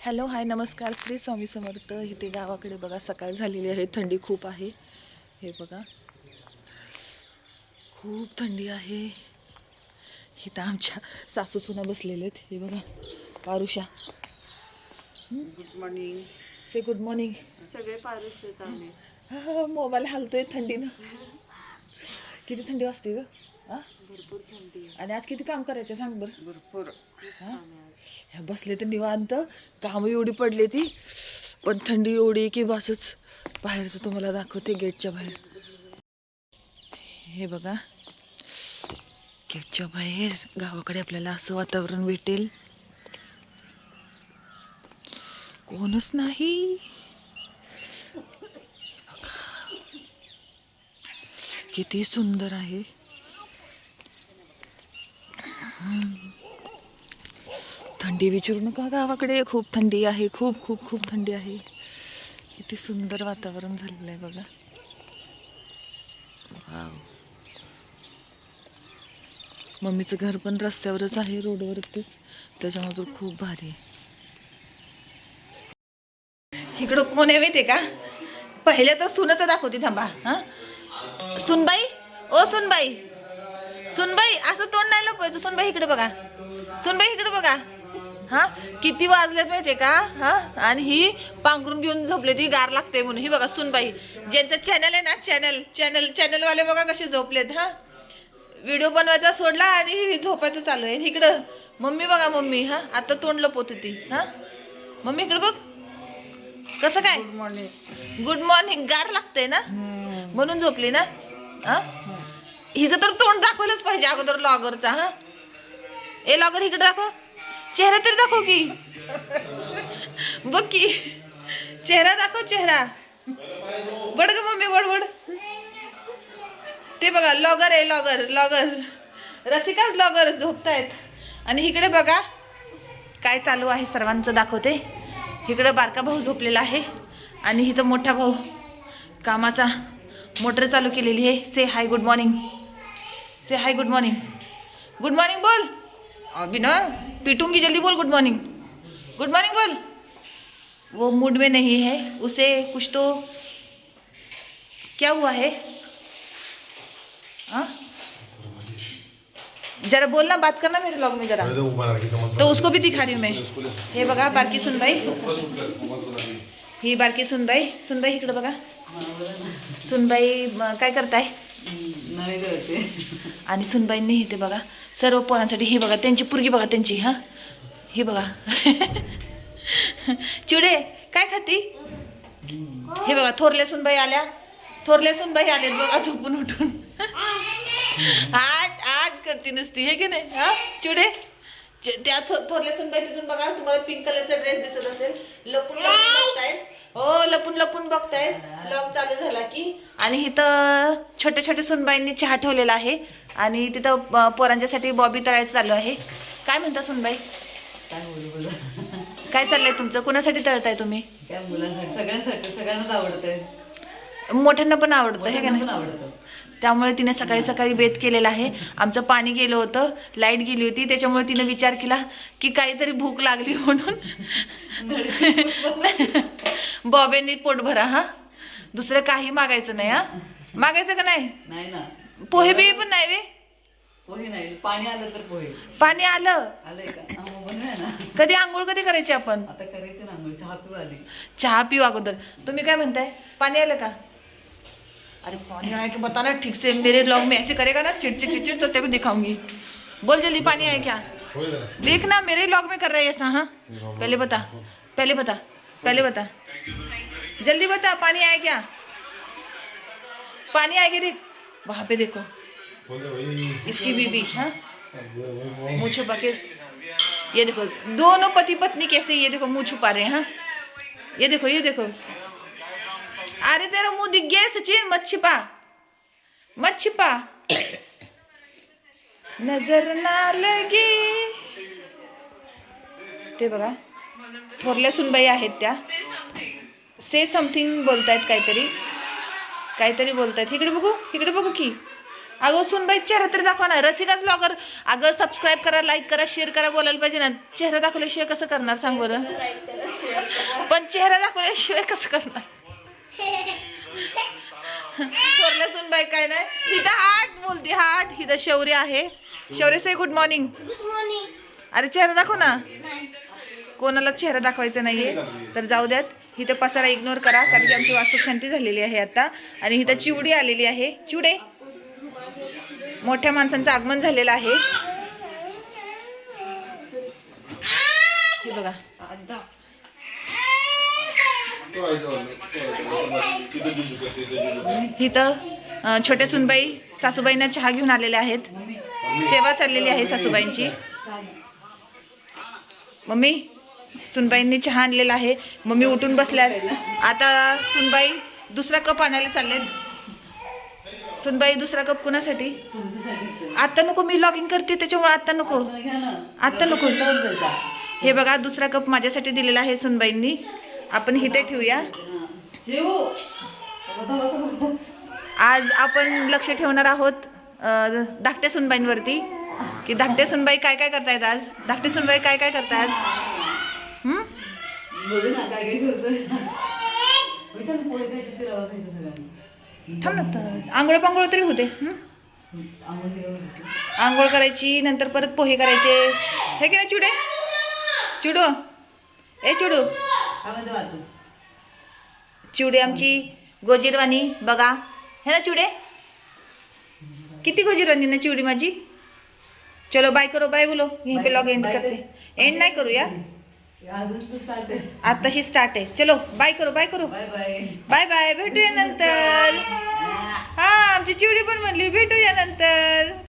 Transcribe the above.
Hello hi नमस्कार श्री स्वामी समर्थ. इथे गावाकडे बघा सकाळ झालेली आहे, थंडी खूप आहे. हे बघा खूप थंडी आहे. इथं आमच्या सासू सुना बसलेले आहेत. हे बघा पारुषा, गुड मॉर्निंग. से गुड मॉर्निंग. सगळे पारुस आहेत आम्ही. मोबाईल हलतोय थंडीनं. किती थंडी वाजते ग. भरपूर थंडी आहे. आणि आज किती काम करायचं सांग बरं. भरपूर ह्या बसले तर निवांत, काम एवढी पडली ती, पण थंडी एवढी की बसच. बाहेरचं तुम्हाला दाखवते, गेटच्या बाहेर. हे बघा गेटच्या बाहेर गावाकडे आपल्याला असं वातावरण भेटेल, कोणच नाही. किती सुंदर आहे. थंडी विचारू नका, गावाकडे खूप थंडी आहे. खूप खूप खूप थंडी आहे. किती सुंदर वातावरण झालेलं आहे बघा. वाव. मम्मीचं घर पण रस्त्यावरच आहे, रोडवरतीच, त्याच्यामुळे तर खूप भारी आहे. इकडं कोण आहे माहितीये का? पहिले तर सुनच दाखवते, थांबा. सुनबाई, ओ सुनबाई, सुनबाई असं तोंड नाही लपवायचं. सुनबाई इकडे बघा, सुनबाई इकडे बघा. किती वाजलेत माहितीये का? आणि ही पांघरून घेऊन झोपले, ती गार लागते म्हणून. ही बघा सुनबाई, ज्यांचं चॅनल आहे ना, चॅनलवाले बघा कसे झोपलेत. व्हिडिओ बनवायचा सोडला आणि झोपायचं चालू आहे. इकडं मम्मी बघा, मम्मी आता तोंड लपवत होती. मम्मी इकडे बघ, कसं काय? Good morning. Good morning. गार लागतंय ना म्हणून झोपली ना. हिचं तर तोंड दाखवलंच पाहिजे अगोदर लॉगरचा. ए लॉगर इकडे दाखव, चेहरा तरी दाखव की. बघ की, चेहरा दाखव, चेहरा. बड ग मम्मी, बड. ते बघा लॉगर आहे, लॉगर. रसिकाच लॉगर झोपतायत. आणि इकडे बघा काय चालू आहे, सर्वांचं दाखवते. इकडे बारका भाऊ झोपलेला आहे आणि इथं मोठा भाऊ कामाचा मोटर चालू केलेली आहे. Say hi good morning, say hi good morning. Good morning बोल. अभी ना पीटूंगी, जल्दी बोल गुड मॉर्निंग. गुड मॉर्निंग बोल. वो मूड में नहीं है, उसे कुछ तो क्या हुआ है? जरा बोलना, बात करना मेरे व्लॉग में जरा, तो उसको भी दिखा रही हूँ मैं. हे बघा बारकी सुनबाई, ही बारकी सुनबाई. सुनबाई इकडे बघा. सुनबाई काय करताय? नाही करते. आणि सुनबाईंनी इथे बघा सर्व पोरांसाठी, ही बघा त्यांची पुरगी बघा त्यांची. ही बघा चिडे काय खाती. हे बघा थोरल्या सुनबाई आल्या, बघा झोपून उठून. आठ करते नुसती, हे की नाही. चिडे त्या थोरल्या सुनबाई तिथून बघा, तुम्हाला पिंक कलरचा ड्रेस दिसत असेल. लपून बघतायत, हो लपून बघतायत ब्लॉग चालू झाला की. आणि इथं छोट्या सुनबाईंनी चहा ठेवलेला आहे आणि तिथं पोरांच्यासाठी बॉबी तळायचं चालू आहे. काय म्हणता सुनबाई? काय बोलू काय चाललंय तुमचं? कोणासाठी तळताय तुम्ही? काय मुलांसाठी, सगळ्यांसाठी, सगळ्यांनाच आवडतंय. मोठ्यांना पण आवडतं, हे का पण नाही? आवडतं. त्यामुळे तिने सकाळी बेत केलेला आहे. आमचं पाणी गेलं होतं, लाईट गेली होती, त्याच्यामुळे तिने विचार केला की काहीतरी भूक लागली म्हणून बॉबेनी पोट भरा. दुसरं काही मागायचं नाही. मागायचं का नाही? नाही ना. पोहे बी पण नाही वे. पोहे नाही, पाणी आलं तर पोहे. पाणी आलं आलंय का? बनवूया ना. कधी आंघोळ कधी करायची आपण? आता करायचं ना आंघोळ. चहा पिऊ आली. चहा पिऊ अगोदर. तुम्ही काय म्हणताय, पाणी आलं का? अरे पानी आया कि बताना ठीक से. मेरे व्लॉग में ऐसे करेगा ना चिड़चिड़ तो तेरे को दिखाऊंगी. बोल जल्दी, पानी आया क्या? देखना मेरे व्लॉग में कर रहा है ऐसा. पहले बता जल्दी बता, पानी आया क्या? पानी आएगी देख, वहां पे देखो इसकी बीबी. मुँह छुपा के, ये देखो दोनों पति पत्नी कैसे, ये देखो मुँह छुपा रहे हैं. ये देखो. अरे तेरा मुंह दिख गया सचिन, मत छिपा. नजर ना लगी. ते बघा थोरल्या सुनबाई आहेत त्या. से समथिंग बोलतायत, काहीतरी बोलतायत. इकडे बघू की. अगं सुनबाई चेहरा तरी दाखवा ना. रसिकाच ब्लॉगर. अगं सबस्क्राईब करा, लाईक करा, शेअर करा, बोलायला पाहिजे ना. चेहरा दाखवल्याशिवाय कसं करणार सांग बरं. पण चेहरा दाखवल्याशिवाय कसं करणार. थोरल्या सुनबाई काय नाही. हिथं हाट बोलते हाट. हिथं शौर्य आहे. शौर्य से गुड मॉर्निंग. अरे चेहरा दाखव ना. कोणाला चेहरा दाखवायचा नाहीये तर जाऊ द्यात. हिथं पसारा इग्नोर करा कारण की आमची वास्तुक शांती झालेली आहे आता. आणि हिथं चिवडी आलेली आहे. चिवडे मोठ्या माणसांचं आगमन झालेलं आहे. हे बघा इथं छोट्या सुनबाई सासूबाईंना चहा घेऊन आलेल्या आहेत. सेवा चाललेली आहे सासूबाईंची. मम्मी सुनबाईंनी चहा आणलेला आहे. मम्मी उठून बसल्यात. आता सुनबाई दुसरा कप आणायला चाललेत. सुनबाई दुसरा कप कुणासाठी. आता नको मी लॉगिंग करते त्याच्यामुळे आता नको. आता नको. हे बघा दुसरा कप माझ्यासाठी दिलेला आहे सुनबाईंनी. आपण इथे ठेवूया. आज आपण लक्ष ठेवणार आहोत धाकट्या सुनबाईंवरती की धाकट्या सुनबाई काय काय करतायत आज. धाकट्या सुनबाई काय काय करतायत. थांब ना तर आंघोळ पांघोळ तरी होते. आंघोळ करायची नंतर परत पोहे करायचे हे की नाही चिवडे. चिवडू ए चिवडू. चिवडे आमची गोजीरवाणी बघा हे ना चिवडे. किती गोजीरवाणी ना चिवडी माझी. चलो बाय करो बाय बोलो. यहीं पे लॉग एंड करते. एंड नाही करूया आताशी स्टार्ट आहे. चलो बाय करो बाय करो. बाय बाय भेटूया नंतर. हा आमची चिवडी पण म्हणली भेटूया नंतर.